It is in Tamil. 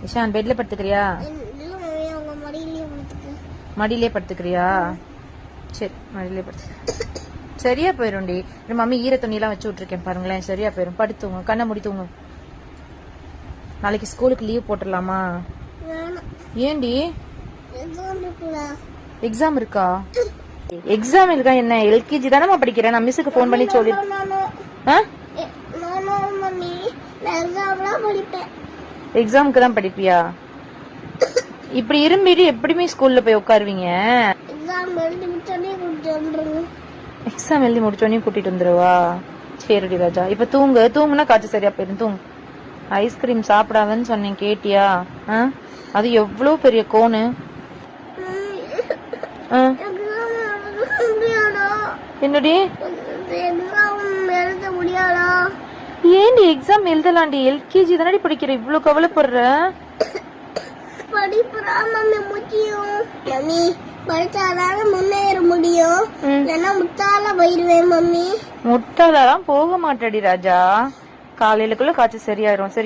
இஷான் பெட்ல படுத்துக்கிறியா? மடியிலே படுத்துக்கிறியா? சரி மடியிலே படுத்து. சரியா போயிரும்டி. மம்மி ஈர துணியெல்லாம் வச்சு விட்டுருக்கேன் பாருங்களேன், சரியா போயிரும். படுத்துங்க, கண்ணை மூடி தூங்க. நாளைக்கு ஸ்கூலுக்கு லீவ் போட்டுடலாமா? ஏண்டி? எக்ஸாம் இருக்கா? எக்ஸாம் இருக்கா? என்ன எல்கேஜி தானே படிக்கிறேன். நான் மிஸ்ஸுக்கு ஃபோன் பண்ணி சொல்லி. எக்ஸாமுக்கு தான் படிப்பியா? இப்படி இரும்பிட்டு எப்படியுமே ஸ்கூல்ல போய் உட்காருவீங்க? எக்ஸாம் எழுதி முடிச்சோடனே கூட்டிட்டு வந்துருவா? சரிடி ராஜா. இப்ப தூங்கு. தூங்குனா காய்ச்சல் சரியா போயிடும். தூங்கு. ஐஸ்கிரீம் சாப்பிடாதன்னு சொன்னேன், கேட்டியா? அது எவ்வளவு பெரிய கோனு. என்னடி? ஏண்டி எக்ஸாம் எழுதலாண்டி? எல்கேஜி தானடி படிக்கிற, இவ்வளவு கவலைப்படுற? முட்டாளாதான் போக மாட்டேடி ராஜா. காலையிலக்குள்ள காய்ச்சல் சரியாயிரும். சரி.